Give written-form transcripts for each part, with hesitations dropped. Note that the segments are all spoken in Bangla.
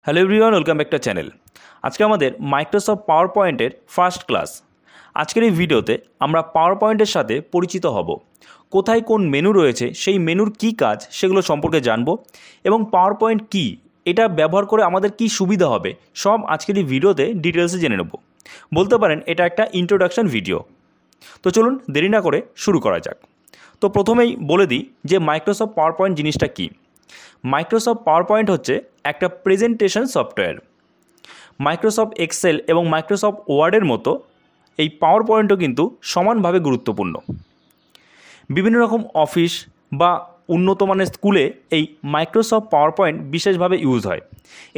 Hello everyone, welcome back to channel. আজকে আমাদের মাইক্রোসফট পাওয়ার পয়েন্টের ফার্স্ট ক্লাস। আজকের এই ভিডিওতে আমরা পাওয়ার পয়েন্টের সাথে পরিচিত হব, কোথায় কোন মেনু রয়েছে, সেই মেনুর কী কাজ সেগুলো সম্পর্কে জানব এবং পাওয়ার পয়েন্ট কী, এটা ব্যবহার করে আমাদের কি সুবিধা হবে, সব আজকের এই ভিডিওতে ডিটেলসে জেনে নেব। বলতে পারেন এটা একটা ইন্ট্রোডাকশন ভিডিও। তো চলুন দেরি না করে শুরু করা যাক। তো প্রথমেই বলে দিই যে মাইক্রোসফট পাওয়ার পয়েন্ট জিনিসটা কী। মাইক্রোসফট পাওয়ার পয়েন্ট হচ্ছে একটা প্রেজেন্টেশন সফটওয়্যার। মাইক্রোসফট এক্সেল এবং মাইক্রোসফট ওয়ার্ডের মতো এই পাওয়ার পয়েন্টও কিন্তু সমানভাবে গুরুত্বপূর্ণ। বিভিন্ন রকম অফিস বা উন্নত মানের স্কুলে এই মাইক্রোসফট পাওয়ার পয়েন্ট বিশেষভাবে ইউজ হয়।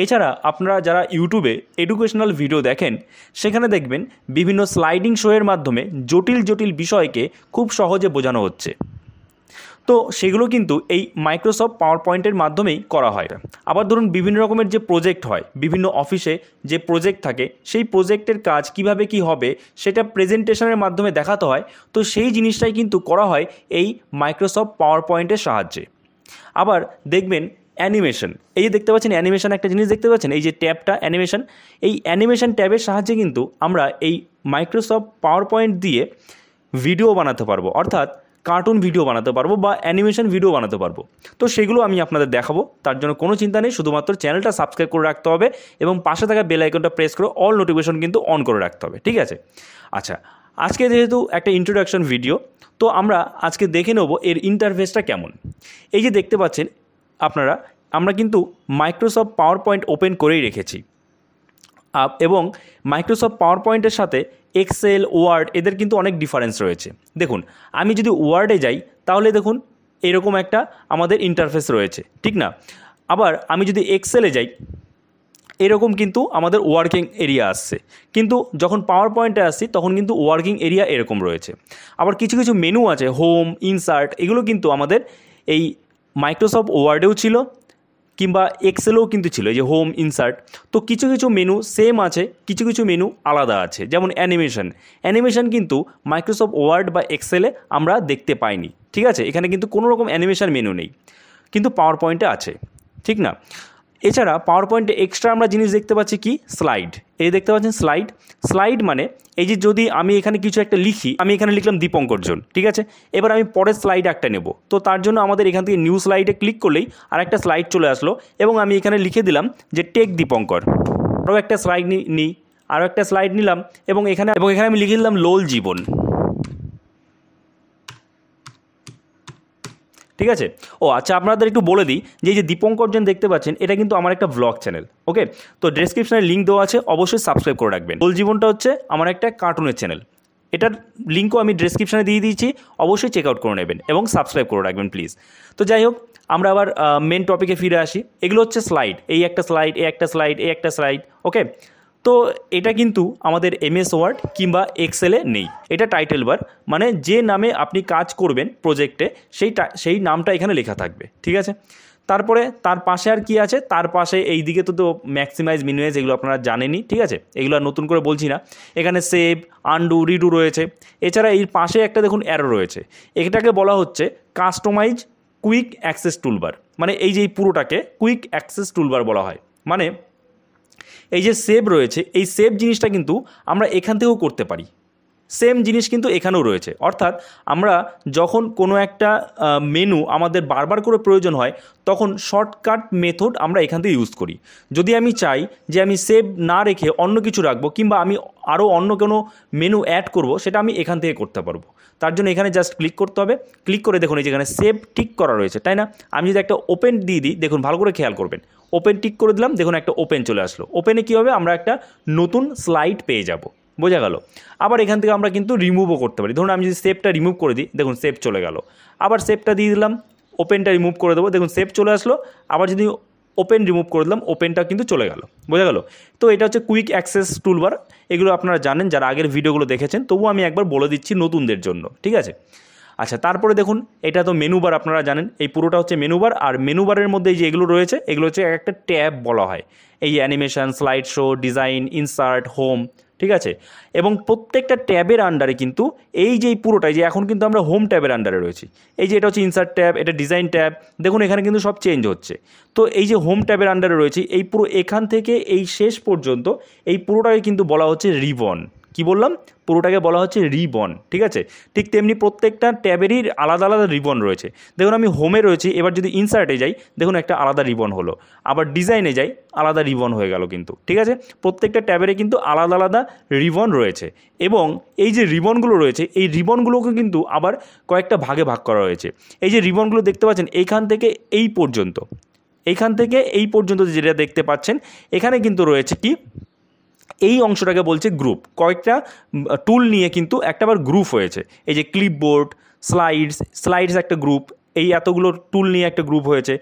এছাড়া আপনারা যারা ইউটিউবে এডুকেশনাল ভিডিও দেখেন, সেখানে দেখবেন বিভিন্ন স্লাইডিং শোয়ের মাধ্যমে জটিল জটিল বিষয়কে খুব সহজে বোঝানো হচ্ছে। তো সেগুলো কিন্তু এই মাইক্রোসফট পাওয়ার পয়েন্টের মাধ্যমেই করা হয়। আবার ধরুন বিভিন্ন রকমের যে প্রজেক্ট হয়, বিভিন্ন অফিসে যে প্রজেক্ট থাকে, সেই প্রজেক্টের কাজ কিভাবে কি হবে সেটা প্রেজেন্টেশনের মাধ্যমে দেখাতে হয়। তো সেই জিনিসটাই কিন্তু করা হয় এই মাইক্রোসফট পাওয়ার পয়েন্টের সাহায্যে। আবার দেখবেন অ্যানিমেশন, এই যে দেখতে পাচ্ছেন অ্যানিমেশন, একটা জিনিস দেখতে পাচ্ছেন এই যে ট্যাবটা অ্যানিমেশন, এই অ্যানিমেশন ট্যাবের সাহায্যে কিন্তু আমরা এই মাইক্রোসফট পাওয়ার পয়েন্ট দিয়ে ভিডিও বানাতে পারবো, অর্থাৎ কার্টুন ভিডিও বানাতে পারবো বা অ্যানিমেশন ভিডিও বানাতে পারবো। তো সেগুলো আমি আপনাদের দেখাবো, তার জন্য কোনো চিন্তা নেই, শুধুমাত্র চ্যানেলটা সাবস্ক্রাইব করে রাখতে হবে এবং পাশে থাকা বেল আইকনটা প্রেস করে অল নোটিফিকেশন কিন্তু অন করে রাখতে হবে, ঠিক আছে? আচ্ছা, আজকে যেহেতু একটা ইন্ট্রোডাকশন ভিডিও, তো আমরা আজকে দেখে নেব এর ইন্টারফেসটা কেমন। এই যে দেখতে পাচ্ছেন আপনারা, আমরা কিন্তু মাইক্রোসফট পাওয়ার পয়েন্ট ওপেন করেই রেখেছি এবং মাইক্রোসফট পাওয়ার পয়েন্টের সাথে এক্সেল, ওয়ার্ড এদের কিন্তু অনেক ডিফারেন্স রয়েছে। দেখুন, আমি যদি ওয়ার্ডে যাই তাহলে দেখুন এরকম একটা আমাদের ইন্টারফেস রয়েছে, ঠিক না? আবার আমি যদি এক্সেলে যাই, এরকম কিন্তু আমাদের ওয়ার্কিং এরিয়া আসছে। কিন্তু যখন পাওয়ার পয়েন্টে আসছি তখন কিন্তু ওয়ার্কিং এরিয়া এরকম রয়েছে। আবার কিছু কিছু মেনু আছে, হোম, ইনসার্ট, এগুলো কিন্তু আমাদের এই মাইক্রোসফট ওয়ার্ডেও ছিল কিংবা এক্সেলেও কিন্তু ছিল, এই যে হোম, ইনসার্ট। তো কিছু কিছু মেনু সেম আছে, কিছু কিছু মেনু আলাদা আছে। যেমন অ্যানিমেশন কিন্তু মাইক্রোসফট ওয়ার্ড বা এক্সেলে আমরা দেখতে পাইনি, ঠিক আছে? এখানে কিন্তু কোনো রকম অ্যানিমেশন মেনু নেই, কিন্তু পাওয়ার পয়েন্টে আছে, ঠিক না? এছাড়া পাওয়ার পয়েন্টে এক্সট্রা আমরা জিনিস দেখতে পাচ্ছি কি, স্লাইড। এই দেখতে পাচ্ছেন স্লাইড মানে এই যে যদি আমি এখানে কিছু একটা লিখি, আমি এখানে লিখলাম দীপঙ্করজন, ঠিক আছে? এবার আমি পরের স্লাইড একটা নেব, তো তার জন্য আমাদের এখান থেকে নিউ স্লাইডে ক্লিক করলেই আর একটা স্লাইড চলে আসলো এবং আমি এখানে লিখে দিলাম যে টেক দীপঙ্কর। আরও একটা স্লাইড নিই, আরও একটা স্লাইড নিলাম এবং এখানে আমি লিখে দিলাম লোল জীবন, ঠিক আছে? ও আচ্ছা, আপনাদের একটু বলে দিই যে এই যে দীপঙ্করজন দেখতে পাচ্ছেন, এটা কিন্তু আমার একটা ব্লগ চ্যানেল, ওকে? তো ডেসক্রিপশনে লিঙ্ক দেওয়া আছে, অবশ্যই সাবস্ক্রাইব করে রাখবেন। লোল জীবনটা হচ্ছে আমার একটা কার্টুনের চ্যানেল, এটার লিঙ্কও আমি ডেসক্রিপশনে দিয়ে দিয়েছি, অবশ্যই চেক আউট করে নেবেন এবং সাবস্ক্রাইব করে রাখবেন প্লিজ। তো যাই হোক, আমরা আবার মেন টপিকে ফিরে আসি। এগুলো হচ্ছে স্লাইড, এই একটা স্লাইড, এই একটা স্লাইড, এই একটা স্লাইড, ওকে? তো এটা কিন্তু আমাদের এমএস ওয়ার্ড কিংবা এক্সেলে নেই। এটা টাইটেল বার, মানে যে নামে আপনি কাজ করবেন প্রজেক্টে সেই নামটা এখানে লেখা থাকবে, ঠিক আছে? তারপরে তার পাশে আর কি আছে, তার পাশে এই দিকে তো ম্যাক্সিমাইজ, মিনিমাইজ এগুলো আপনারা জানেনই, ঠিক আছে? এগুলো আর নতুন করে বলছি না। এখানে সেভ, আনডু, রিডু রয়েছে। এছাড়া এই পাশে একটা দেখুন অ্যারো রয়েছে, এটাকে বলা হচ্ছে কাস্টমাইজ কুইক অ্যাক্সেস টুলবার। মানে এই যে এই পুরোটাকে কুইক অ্যাক্সেস টুলবার বলা হয়। মানে এই যে সেভ রয়েছে, এই সেভ জিনিসটা কিন্তু আমরা এখান থেকেও করতে পারি। সেম জিনিস কিন্তু এখানেও রয়েছে, অর্থাৎ আমরা যখন কোনো একটা মেনু আমাদের বারবার করে প্রয়োজন হয়, তখন শর্টকাট মেথড আমরা এখান থেকে ইউজ করি। যদি আমি চাই যে আমি সেভ না রেখে অন্য কিছু রাখবো কিংবা আমি আরও অন্য কোনো মেনু অ্যাড করব, সেটা আমি এখান থেকে করতে পারবো। তার জন্য এখানে জাস্ট ক্লিক করতে হবে। ক্লিক করে দেখুন এই যেখানে সেভ টিক করা রয়েছে, তাই না? আমি যদি একটা ওপেন দিয়ে দিই, দেখুন ভালো করে খেয়াল করবেন, ওপেন টিক করে দিলাম, দেখুন একটা ওপেন চলে আসলো। ওপেনে কী হবে, আমরা একটা নতুন স্লাইড পেয়ে যাব, বোঝা গেল? আবার এখান থেকে আমরা কিন্তু রিমুভও করতে পারি। ধরুন আমি যদি সেভটা রিমুভ করে দিই, দেখুন সেভ চলে গেল। আবার সেভটা দিয়ে দিলাম, ওপেনটা রিমুভ করে দেবো, দেখুন সেভ চলে আসলো। আবার যদি ওপেন রিমুভ করে দিলাম, ওপেনটা কিন্তু চলে গেল, বোঝা গেল? তো এটা হচ্ছে কুইক অ্যাক্সেস টুলবার। এগুলো আপনারা জানেন যারা আগের ভিডিওগুলো দেখেছেন, তবুও আমি একবার বলে দিচ্ছি নতুনদের জন্য, ঠিক আছে? আচ্ছা, তারপরে দেখুন এটা তো মেনু বার, আপনারা জানেন এই পুরোটা হচ্ছে মেনু বার। আর মেনু বারের মধ্যে এই যে এগুলো রয়েছে, এগুলো হচ্ছে একটা ট্যাব বলা হয়। এই animation, slide show, design, insert, home, ঠিক আছে। এবং প্রত্যেকটা ট্যাবের আন্ডারে কিন্তু এই যে পুরোটাই যে এখন কিন্তু আমরা হোম ট্যাবের আন্ডারে রয়েছি, এই যে এটা হচ্ছে ইনসার্ট ট্যাব, এটা ডিজাইন ট্যাব, দেখুন এখানে কিন্তু সব চেঞ্জ হচ্ছে। তো এই যে হোম ট্যাবের আন্ডারে রয়েছে এই পুরো এখান থেকে এই শেষ পর্যন্ত এই পুরোটাকে কিন্তু বলা হচ্ছে রিবন। কি বললাম? পুরোটাকে বলা হচ্ছে রিবন, ঠিক আছে। ঠিক তেমনি প্রত্যেকটা ট্যাবেরই আলাদা আলাদা রিবন রয়েছে। দেখুন আমি হোমে রয়েছি, এবার যদি ইনসার্টে যাই দেখুন একটা আলাদা রিবন হলো, আবার ডিজাইনে যাই আলাদা রিবন হয়ে গেল কিন্তু, ঠিক আছে। প্রত্যেকটা ট্যাবেরে কিন্তু আলাদা আলাদা রিবন রয়েছে এবং এই যে রিবনগুলো রয়েছে এই রিবনগুলোকে কিন্তু আবার কয়েকটা ভাগে ভাগ করা হয়েছে। এই যে রিবনগুলো দেখতে পাচ্ছেন এইখান থেকে এই পর্যন্ত, এইখান থেকে এই পর্যন্ত যেটা দেখতে পাচ্ছেন এখানে কিন্তু রয়েছে কি, এই অংশটাকে বলছে গ্রুপ। কয়েকটা টুল নিয়ে কিন্তু একটা আবার গ্রুপ হয়েছে। এই যে ক্লিপবোর্ড, স্লাইডস একটা গ্রুপ, এই এতগুলো টুল নিয়ে একটা গ্রুপ হয়েছে।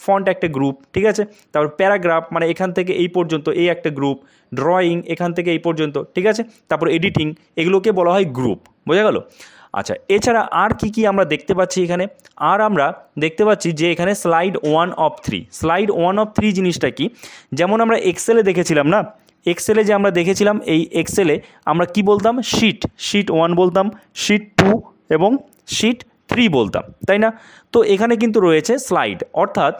ফন্ট একটা গ্রুপ, ঠিক আছে। তারপর প্যারাগ্রাফ মানে এখান থেকে এই পর্যন্ত এই একটা গ্রুপ, ড্রয়িং এখান থেকে এই পর্যন্ত, ঠিক আছে। তারপর এডিটিং, এগুলোকে বলা হয় গ্রুপ, বোঝা গেল। আচ্ছা, এছাড়া আর কি আমরা দেখতে পাচ্ছি এখানে? আর আমরা দেখতে পাচ্ছি যে এখানে স্লাইড 1 of 3, স্লাইড 1 of 3 জিনিসটা কি? যেমন আমরা এক্সেলে দেখেছিলাম না, এক্সেলে যে আমরা দেখেছিলাম এই এক্সেলে আমরা কি বলতাম? শিট 1 বলতাম, শিট 2 এবং শিট 3 বলতাম, তাই না? তো এখানে কিন্তু রয়েছে স্লাইড, অর্থাৎ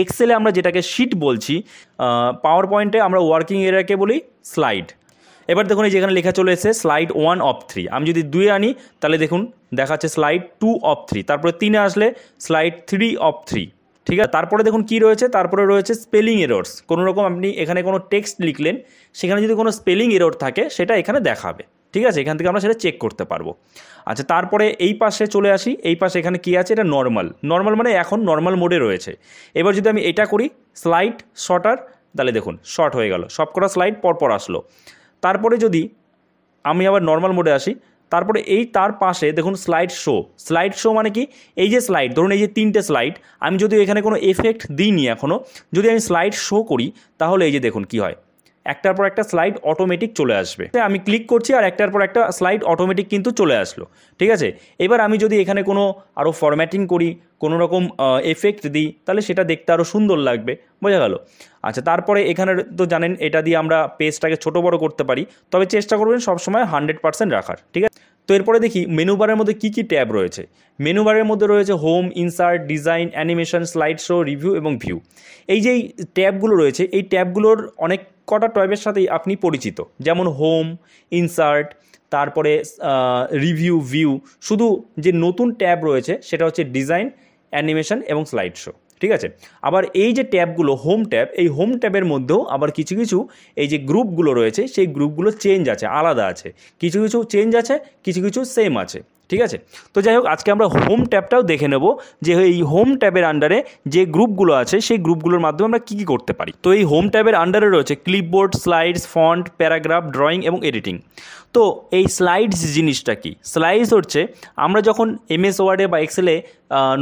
এক্সেলে আমরা যেটাকে শিট বলছি, পাওয়ার পয়েন্টে আমরা ওয়ার্কিং এরিয়াকে বলি স্লাইড। এবার দেখুন এই যেখানে লেখা চলে এসেছে স্লাইড 1 of 3, আমি যদি 2 আনি তাহলে দেখুন দেখাচ্ছে স্লাইড 2 of 3, তারপরে 3 আসলে স্লাইড 3 of 3, ঠিক আছে। তারপরে দেখুন কি রয়েছে, তারপরে রয়েছে স্পেলিং এরর্স। কোনো রকম আপনি এখানে কোনো টেক্সট লিখলেন, সেখানে যদি কোনো স্পেলিং এরর থাকে সেটা এখানে দেখাবে, ঠিক আছে। এখান থেকে আমরা সেটা চেক করতে পারবো। আচ্ছা, তারপরে এই পাশে চলে আসি, এই পাশে এখানে কি আছে? এটা নর্মাল মানে এখন নর্মাল মোডে রয়েছে। এবার যদি আমি এটা করি স্লাইড শর্টার, তাহলে দেখুন শর্ট হয়ে গেল, সবকটা স্লাইড পরপর আসলো। তারপরে যদি আমি আবার নর্মাল মোডে আসি, তারপরে এই তার পাশে দেখুন স্লাইড শো মানে কি? এই যে স্লাইড, ধরুন এই যে 3টে স্লাইড, আমি যদি এখানে কোনো এফেক্ট দিইনি এখনও, যদি আমি স্লাইড শো করি তাহলে এই যে দেখুন কি হয়, একটার পর একটা স্লাইড অটোমেটিক চলে আসবে। আমি ক্লিক করছি আর একটার পর একটা স্লাইড অটোমেটিক কিন্তু চলে আসলো, ঠিক আছে। এবার আমি যদি এখানে কোনো আরও ফরম্যাটিং করি, কোনো রকম এফেক্ট দিই, তাহলে সেটা দেখতে আরও সুন্দর লাগবে, বোঝা গেল। আচ্ছা, তারপরে এখানে তো জানেন এটা দিয়ে আমরা পেজটাকে ছোটো বড়ো করতে পারি, তবে চেষ্টা করবেন সবসময় 100% রাখার, ঠিক আছে। তো এরপরে দেখি মেনু বারের মধ্যে কী ট্যাব রয়েছে। মেনু বারের মধ্যে রয়েছে home, insert, design, animation, slide show, review এবং ভিউ। এই যে ট্যাবগুলো রয়েছে এই ট্যাবগুলোর অনেক কটা ট্যাবের সাথেই আপনি পরিচিত, যেমন হোম, ইনসার্ট, তারপরে রিভিউ, ভিউ। শুধু যে নতুন ট্যাব রয়েছে সেটা হচ্ছে ডিজাইন, অ্যানিমেশন এবং স্লাইড শো, ঠিক আছে। আবার এই যে ট্যাবগুলো হোম ট্যাব, এই হোম ট্যাবের মধ্যেও আবার কিছু কিছু এই যে গ্রুপগুলো রয়েছে সেই গ্রুপগুলো চেঞ্জ আছে, আলাদা আছে, কিছু কিছু চেঞ্জ আছে, কিছু কিছু সেম আছে, ঠিক আছে। তো যাই হোক, আজকে আমরা হোম ট্যাবটাও দেখে নেব যে এই হোম ট্যাবের আন্ডারে যে গ্রুপগুলো আছে সেই গ্রুপগুলোর মাধ্যমে আমরা কী কী করতে পারি। তো এই হোম ট্যাবের আন্ডারে রয়েছে clipboard, slides, font, paragraph, drawing এবং এডিটিং। তো এই স্লাইডস জিনিসটা কি? স্লাইডস হচ্ছে আমরা যখন এমএস ওয়ার্ডে বা এক্সেলে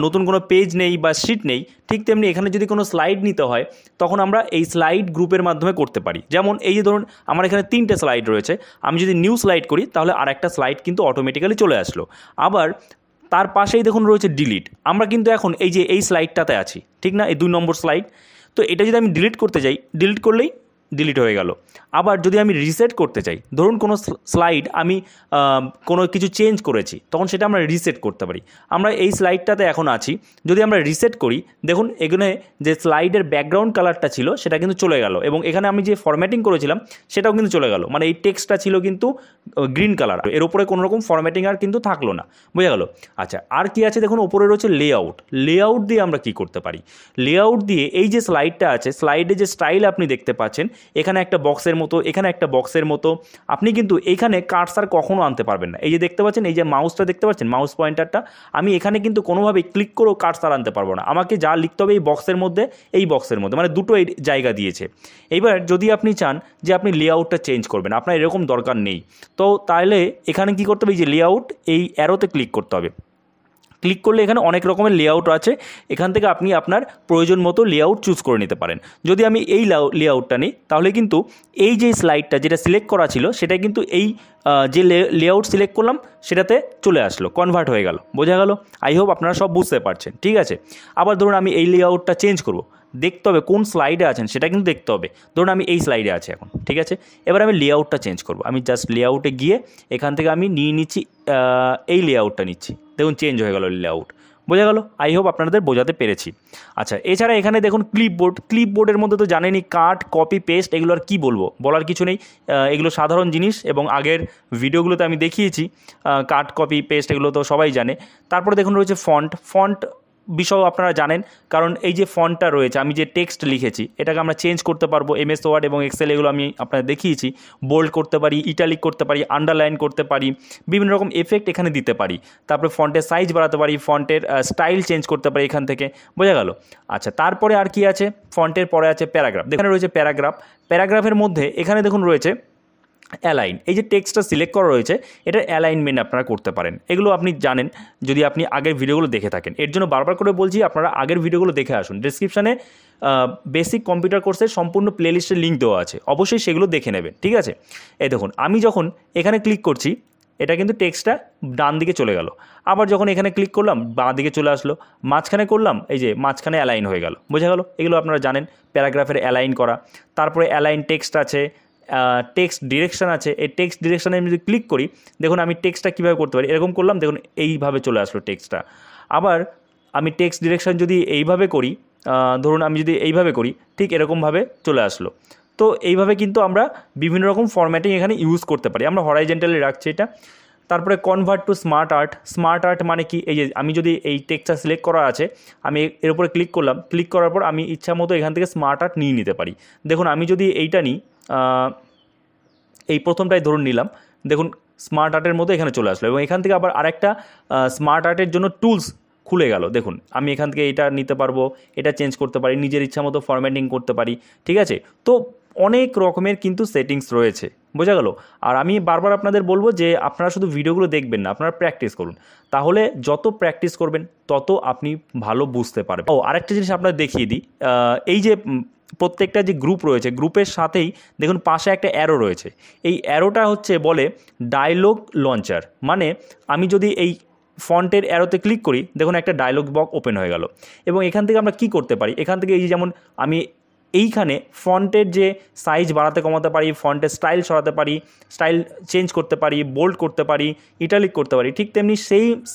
নতুন কোনো পেজ নেই বা শিট নেই, ঠিক তেমনি এখানে যদি কোনো স্লাইড নিতে হয় তখন আমরা এই স্লাইড গ্রুপের মাধ্যমে করতে পারি। যেমন এই যে ধরুন আমার এখানে 3টে স্লাইড রয়েছে, আমি যদি নিউ স্লাইড করি তাহলে আর একটা স্লাইড কিন্তু অটোমেটিক্যালি চলে আসলো। আবার তার পাশেই দেখুন রয়েছে ডিলিট। আমরা কিন্তু এখন এই যে এই স্লাইডটাতে আছি, ঠিক না, এই 2 নম্বর স্লাইড। তো এটা যদি আমি ডিলিট করতে যাই, ডিলিট করলেই ডিলিট হয়ে গেল। আবার যদি আমি রিসেট করতে চাই, ধরুন কোনো স্লাইড আমি কোনো কিছু চেঞ্জ করেছি, তখন সেটা আমরা রিসেট করতে পারি। আমরা এই স্লাইডটাতে এখন আছি, যদি আমরা রিসেট করি দেখুন এখানে যে স্লাইডের ব্যাকগ্রাউন্ড কালারটা ছিল সেটা কিন্তু চলে গেল এবং এখানে আমি যে ফরম্যাটিং করেছিলাম সেটাও কিন্তু চলে গেল। মানে এই টেক্সটটা ছিল কিন্তু গ্রিন কালার, এর উপরে কোনো রকম ফরম্যাটিং আর কিন্তু থাকলো না, বোঝা গেল। আচ্ছা, আর কি আছে দেখুন, ওপরে রয়েছে লেআউট দিয়ে আমরা কি করতে পারি? লেআউট দিয়ে এই যে স্লাইডটা আছে, স্লাইডে যে স্টাইল আপনি দেখতে পাচ্ছেন, এখানে একটা বক্সের মতো, এখানে একটা বক্সের মতো, আপনি কিন্তু এইখানে কার্সার কখনো আনতে পারবেন না। এই যে দেখতে পাচ্ছেন, এই যে মাউসটা দেখতে পাচ্ছেন, মাউস পয়েন্টারটা, আমি এখানে কিন্তু কোনোভাবেই ক্লিক করেও কার্সার আনতে পারবো না। আমাকে যা লিখতে হবে এই বক্সের মধ্যে, মানে দুটো এই জায়গা দিয়েছে। এইবার যদি আপনি চান যে আপনি লেআউটটা চেঞ্জ করবেন, আপনার এরকম দরকার নেই, তো তাহলে এখানে কি করতে হবে? এই যে লেআউট, এই অ্যারোতে ক্লিক করতে হবে। ক্লিক করলে এখানে অনেক রকমের লেআউট আছে, এখান থেকে আপনি আপনার প্রয়োজন মতো লেআউট চুজ করে নিতে পারেন। যদি আমি এই লেআউটটা নিই তাহলে কিন্তু এই যে স্লাইডটা যেটা সিলেক্ট করা ছিল সেটা কিন্তু এই যে লেআউট সিলেক্ট করলাম সেটাতে চলে আসলো, কনভার্ট হয়ে গেল, বোঝা গেল। আই হোপ আপনারা সব বুঝতে পারছেন, ঠিক আছে। আবার ধরুন আমি এই লেআউটটা চেঞ্জ করব, দেখতে হবে কোন স্লাইডে আছেন সেটা কিন্তু দেখতে হবে। ধরুন আমি এই স্লাইডে আছি এখন, ঠিক আছে। এবার আমি লেআউটটা চেঞ্জ করব। আমি জাস্ট লেআউটে গিয়ে এখান থেকে আমি নিয়ে নিচ্ছি, এই লেআউটটা নিচ্ছি। দেখুন চেঞ্জ হয়ে গেল লেআউট, বোঝা গেল? আই হোপ আপনাদের বোঝাতে পেরেছি। আচ্ছা, এছাড়া এখানে দেখুন ক্লিপবোর্ডের মধ্যে তো জানেনই কাট, কপি, পেস্ট, এগুলো আর কী বলবো, বলার কিছু নেই। এগুলো সাধারণ জিনিস এবং আগের ভিডিওগুলোতে আমি দেখিয়েছি। কাট, কপি, পেস্ট এগুলো তো সবাই জানে। তারপরে দেখুন রয়েছে ফন্ট বিষয় আপনারা জানেন, কারণ এই যে ফন্টটা রয়েছে, আমি যে টেক্সট লিখেছি এটাকে আমরা চেঞ্জ করতে পারবো। এমএস ওয়ার্ড এবং এক্সেল এগুলো আমি আপনাদের দেখিয়েছি। বোল্ড করতে পারি, ইটালিক করতে পারি, আন্ডারলাইন করতে পারি, বিভিন্ন রকম এফেক্ট এখানে দিতে পারি। তারপরে ফন্টের সাইজ বাড়াতে পারি, ফন্টের স্টাইল চেঞ্জ করতে পারি এখান থেকে, বোঝা গেল? আচ্ছা, তারপরে আর কি আছে? ফন্টের পরে আছে প্যারাগ্রাফ। এখানে রয়েছে প্যারাগ্রাফের মধ্যে এখানে দেখুন রয়েছে অ্যালাইন। এই যে টেক্সটটা সিলেক্ট করা রয়েছে, এটার অ্যালাইনমেন্ট আপনারা করতে পারেন। এগুলো আপনি জানেন যদি আপনি আগের ভিডিওগুলো দেখে থাকেন। এর জন্য বারবার করে বলছি আপনারা আগের ভিডিওগুলো দেখে আসুন। ডেসক্রিপশানে বেসিক কম্পিউটার কোর্সের সম্পূর্ণ প্লেলিস্টের লিঙ্ক দেওয়া আছে, অবশ্যই সেগুলো দেখে নেবেন, ঠিক আছে? এই দেখুন আমি যখন এখানে ক্লিক করছি, এটা কিন্তু টেক্সটটা ডান দিকে চলে গেল। আবার যখন এখানে ক্লিক করলাম বাঁ দিকে চলে আসলো। মাঝখানে করলাম, এই যে মাঝখানে অ্যালাইন হয়ে গেল, বোঝা গেল? এগুলো আপনারা জানেন, প্যারাগ্রাফের অ্যালাইন করা। তারপরে অ্যালাইন টেক্সট আছে, টেক্সট ডিরেকশন আছে। এই টেক্সট ডিরেকশানে আমি যদি ক্লিক করি, দেখুন আমি টেক্সটটা কীভাবে করতে পারি। এরকম করলাম, দেখুন এইভাবে চলে আসলো টেক্সটটা। আবার আমি টেক্সট ডিরেকশন যদি এইভাবে করি, ধরুন আমি যদি এইভাবে করি, ঠিক এরকমভাবে চলে আসলো। তো এইভাবে কিন্তু আমরা বিভিন্ন রকম ফরম্যাটিং এখানে ইউজ করতে পারি। আমরা হরাইজেন্টালি রাখছি এটা। তারপরে কনভার্ট টু স্মার্ট আর্ট মানে কি? এই যে আমি যদি এই টেক্সটটা সিলেক্ট করা আছে, আমি এর উপরে ক্লিক করলাম, ক্লিক করার পর আমি ইচ্ছা মতো এখান থেকে স্মার্ট আর্ট নিয়ে নিতে পারি। দেখুন আমি যদি এইটা নিই, এই প্রথমটাই ধরুন নিলাম, দেখুন স্মার্ট আর্টের মতো এখানে চলে আসলো। এবং এখান থেকে আবার আরেকটা স্মার্ট আর্টের জন্য টুলস খুলে গেল। দেখুন আমি এখান থেকে এটা নিতে পারবো, এটা চেঞ্জ করতে পারি, নিজের ইচ্ছা মতো ফরম্যাটিং করতে পারি, ঠিক আছে? তো অনেক রকমের কিন্তু সেটিংস রয়েছে, বোঝা গেল? আর আমি বারবার আপনাদের বলবো যে আপনারা শুধু ভিডিওগুলো দেখবেন না, আপনারা প্র্যাকটিস করুন। তাহলে যত প্র্যাকটিস করবেন তত আপনি ভালো বুঝতে পারবেন। আরেকটা জিনিস আপনাদের দেখিয়ে দিই, এই যে প্রত্যেকটা যে গ্রুপ রয়েছে, গ্রুপের সাথেই দেখুন পাশে একটা অ্যারো রয়েছে। এই অ্যারোটা হচ্ছে বলে ডায়লগ লঞ্চার। মানে আমি যদি এই ফন্টের অ্যারোতে ক্লিক করি, দেখুন একটা ডায়লগ বক্স ওপেন হয়ে গেল। এবং এখান থেকে আমরা কি করতে পারি, এখান থেকে এই যেমন আমি এইখানে ফন্টের যে সাইজ বাড়াতে কমাতে পারি, ফন্টের স্টাইল সরাতে পারি, স্টাইল চেঞ্জ করতে পারি, বোল্ড করতে পারি, ইটালিক করতে পারি। ঠিক তেমনি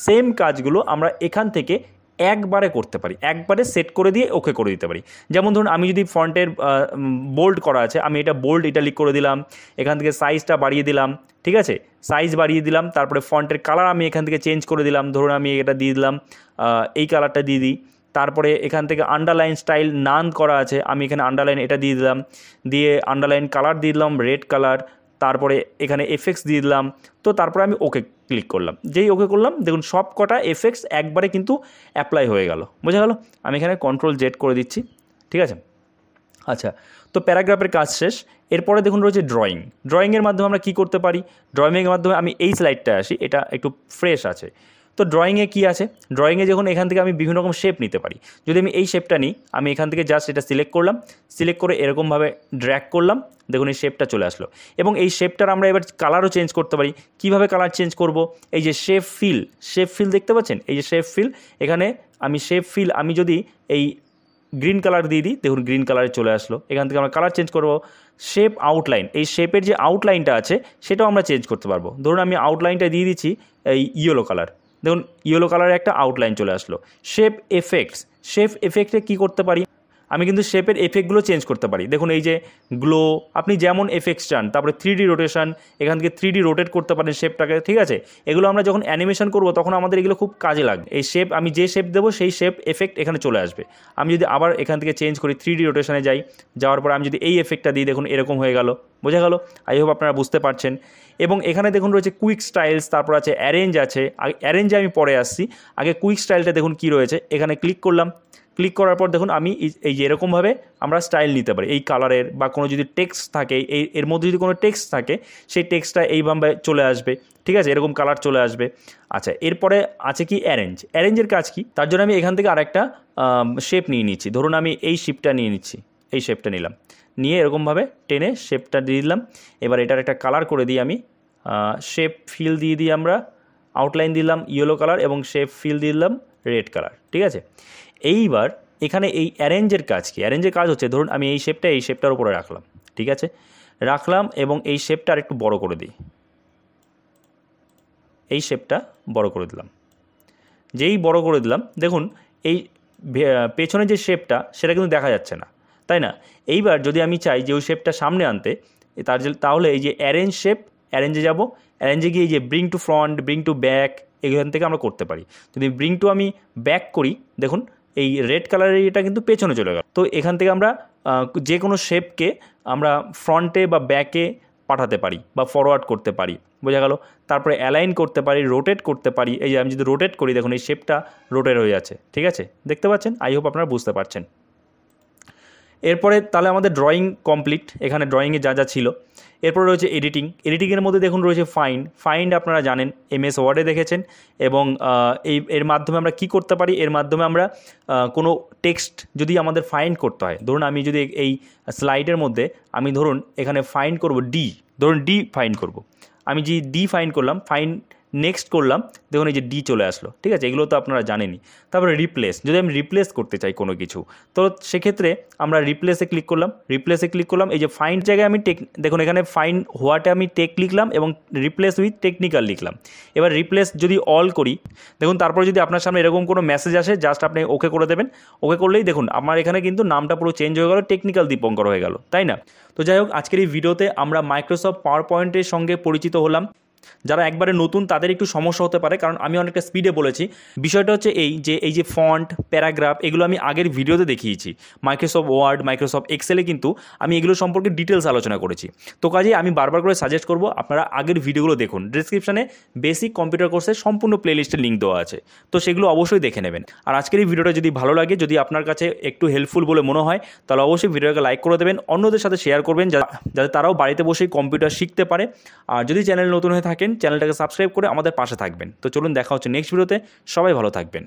সেম কাজগুলো আমরা এখান থেকে একবারে করতে পারি, একবারে সেট করে দিয়ে ওকে করে দিতে পারি। যেমন ধরুন আমি যদি ফন্টের বোল্ড করা আছে, আমি এটা বোল্ড ইটালিক করে দিলাম, এখান থেকে সাইজটা বাড়িয়ে দিলাম, ঠিক আছে? সাইজ বাড়িয়ে দিলাম। তারপরে ফন্টের কালার আমি এখান থেকে চেঞ্জ করে দিলাম, ধরুন আমি এটা দিয়ে দিলাম, এই কালারটা দিয়ে দিই। তারপরে এখান থেকে আন্ডারলাইন স্টাইল নান করা আছে, আমি এখানে আন্ডারলাইন এটা দিয়ে দিলাম, দিয়ে আন্ডারলাইন কালার দিয়ে দিলাম রেড কালার। তারপরে এখানে এফেক্টস দিয়ে দিলাম। তো তারপরে আমি ওকে ক্লিক করলাম। যেই ওকে করলাম, দেখুন সব কটা এফেক্টস একবারে কিন্তু অ্যাপ্লাই হয়ে গেল, বোঝা গেল? আমি এখানে Ctrl Z করে দিচ্ছি, ঠিক আছে? আচ্ছা, তো প্যারাগ্রাফের কাজ শেষ। এরপরে দেখুন রয়েছে ড্রয়িংয়ের মাধ্যমে আমরা কী করতে পারি। ড্রয়িংয়ের মাধ্যমে আমি এই স্লাইডটায় আসি, এটা একটু ফ্রেশ আছে। তো ড্রয়িংয়ে কী আছে, ড্রয়িংয়ে যখন এখান থেকে আমি বিভিন্ন রকম শেপ নিতে পারি। যদি আমি এই শেপটা নিই, আমি এখান থেকে জাস্ট এটা সিলেক্ট করলাম, সিলেক্ট করে এরকমভাবে ড্র্যাগ করলাম, দেখুন এই শেপটা চলে আসলো। এবং এই শেপটার আমরা এবার কালারও চেঞ্জ করতে পারি। কীভাবে কালার চেঞ্জ করব? এই যে শেপ ফিল দেখতে পাচ্ছেন, এই যে শেপ ফিল, এখানে আমি শেপ ফিল আমি যদি এই গ্রিন কালার দিয়ে দিই, দেখুন গ্রিন কালারে চলে আসলো। এখান থেকে আমরা কালার চেঞ্জ করব। শেপ আউটলাইন, এই শেপের যে আউটলাইনটা আছে সেটাও আমরা চেঞ্জ করতে পারবো। ধরুন আমি আউটলাইনটা দিয়ে দিচ্ছি এই ইয়েলো কালার, দেখুন ইয়েলো কালারের একটা আউটলাইন চলে আসলো। শেপ এফেক্টে কী করতে পারি, আমি কিন্তু শেপের এফেক্টগুলো চেঞ্জ করতে পারি। দেখুন এই যে গ্লো, আপনি যেমন এফেক্টস চান। তারপরে 3D রোটেশন, এখান থেকে 3D রোটেট করতে পারেন শেপটাকে, ঠিক আছে? এগুলো আমরা যখন অ্যানিমেশন করব তখন আমাদের এগুলো খুব কাজে লাগবে। এই শেপ আমি যে শেপ দেবো সেই শেপ এফেক্ট এখানে চলে আসবে। আমি যদি আবার এখান থেকে চেঞ্জ করি, 3D রোটেশনে যাই, যাওয়ার পর আমি যদি এই এফেক্টটা দিই, দেখুন এরকম হয়ে গেল, বোঝা গেল? আই হোপ আপনারা বুঝতে পারছেন। এবং এখানে দেখুন রয়েছে কুইক স্টাইলস, তারপর আছে অ্যারেঞ্জে আমি পরে আসছি। আগে কুইক স্টাইলটা দেখুন কী রয়েছে, এখানে ক্লিক করলাম, ক্লিক করার পর দেখুন আমি এই যে এরকমভাবে আমরা স্টাইল নিতে পারি। এই কালারের বা কোনো যদি টেক্সট থাকে, এর মধ্যে যদি কোনো টেক্সট থাকে, সেই টেক্সটটা এইভাবে চলে আসবে, ঠিক আছে? এরকম কালার চলে আসবে। আচ্ছা, এরপরে আছে কি অ্যারেঞ্জের কাজ কি? তার জন্য আমি এখান থেকে আরেকটা শেপ নিয়ে নিচ্ছি। ধরুন আমি এই শেপটা নিয়ে নিচ্ছি, এই শেপটা নিলাম, নিয়ে এরকমভাবে টেনে শেপটা দিয়ে দিলাম। এবার এটার একটা কালার করে দিই আমি, শেপ ফিল দিয়ে দিই আমরা, আউটলাইন দিলাম ইয়েলো কালার এবং শেপ ফিল দিয়ে দিলাম রেড কালার, ঠিক আছে? এইবার এখানে এই অ্যারেঞ্জের কাজ কি? অ্যারেঞ্জের কাজ হচ্ছে ধরুন আমি এই শেপটার উপরে রাখলাম, ঠিক আছে, রাখলাম এবং এই শেপটা আর একটু বড় করে দিই, এই শেপটা বড় করে দিলাম। যেই বড় করে দিলাম দেখুন এই পেছনে যে শেপটা সেটা কিন্তু দেখা যাচ্ছে না, তাই না? এইবার যদি আমি চাই যে ওই শেপটা সামনে আনতে, তাহলে এই যে অ্যারেঞ্জ শেপ, অ্যারেঞ্জে যাব, অ্যারেঞ্জে গিয়ে এই যে bring to front, bring to back, এখান থেকে আমরা করতে পারি। যদি ব্রিং টু আমি ব্যাক করি, দেখুন এই রেড কালারের এটা কিন্তু পেছনে চলে গেল। তো এখান থেকে আমরা যে কোনো শেপকে আমরা ফ্রন্টে বা ব্যাকে পাঠাতে পারি বা ফরওয়ার্ড করতে পারি, বোঝা গেল? তারপরে অ্যালাইন করতে পারি, রোটেট করতে পারি। এই যে আমি যদি রোটেট করি দেখুন এই শেপটা রোটেট হয়ে যাচ্ছে, ঠিক আছে, দেখতে পাচ্ছেন? আই হোপ আপনারা বুঝতে পারছেন। এরপরে তাহলে আমাদের ড্রয়িং কমপ্লিট, এখানে ড্রয়িংয়ে যা যা ছিল। এরপরে রয়েছে এডিটিংয়ের মধ্যে দেখুন রয়েছে ফাইন্ড আপনারা জানেন এমএস ওয়ার্ডে দেখেছেন। এবং এর মাধ্যমে আমরা কি করতে পারি? এর মাধ্যমে আমরা কোনো টেক্সট যদি আমাদের ফাইন্ড করতে হয়, ধরুন আমি যদি এই স্লাইডের মধ্যে আমি ধরুন এখানে ফাইন্ড করব ধরুন ডি ফাইন্ড করব, আমি যে ডি ফাইন্ড করলাম, নেক্সট করলাম, দেখুন এই যে ডি চলে আসলো, ঠিক আছে, এগুলো তো আপনারা জানেনই। তারপরে রিপ্লেস, যদি আমি রিপ্লেস করতে চাই কোনো কিছু, তো সেক্ষেত্রে আমরা রিপ্লেসে ক্লিক করলাম, এই যে ফাইন্ড জায়গায় আমি দেখুন এখানে ফাইন্ড হোয়াটে আমি টেক লিখলাম এবং রিপ্লেস উইথ টেকনিক্যাল লিখলাম। এবার রিপ্লেস যদি অল করি, দেখুন তারপরে যদি আপনার সামনে এরকম কোনো মেসেজ আসে, জাস্ট আপনি ওকে করে দেবেন। ওকে করলেই দেখুন আমার এখানে কিন্তু নামটা পুরো চেঞ্জ হয়ে গেল, টেকনিক্যাল দীপঙ্কর হয়ে গেল, তাই না? তো যাই হোক, আজকের এই ভিডিওতে আমরা মাইক্রোসফট পাওয়ার পয়েন্টের সঙ্গে পরিচিত হলাম। যারা একবারে নতুন তাদের একটু সমস্যা হতে পারে, কারণ আমি অনেকটা স্পিডে বলেছি। বিষয়টা হচ্ছে এই যে ফন্ট, প্যারাগ্রাফ, এগুলো আমি আগের ভিডিওতে দেখিয়েছি। মাইক্রোসফট ওয়ার্ড, মাইক্রোসফট এক্সেলে কিন্তু আমি এগুলো সম্পর্কে ডিটেলস আলোচনা করেছি। তো কাজেই আমি বারবার করে সাজেস্ট করব আপনারা আগের ভিডিওগুলো দেখুন। ডেসক্রিপশনে বেসিক কম্পিউটার কোর্সের সম্পূর্ণ প্লেলিস্টের লিঙ্ক দেওয়া আছে, তো সেগুলো অবশ্যই দেখে নেবেন। আর আজকের এই ভিডিওটা যদি ভালো লাগে, যদি আপনার কাছে একটু হেল্পফুল বলে মনে হয়, তাহলে অবশ্যই ভিডিওটাকে লাইক করে দেবেন, অন্যদের সাথে শেয়ার করবেন, যাতে তারাও বাড়িতে বসেই কম্পিউটার শিখতে পারে। আর যদি চ্যানেল নতুন হয়ে থাকেন, চ্যানেলটাকে সাবস্ক্রাইব করে আমাদের পাশে থাকবেন। তো চলুন দেখা হচ্ছে নেক্সট ভিডিওতে, সবাই ভালো থাকবেন।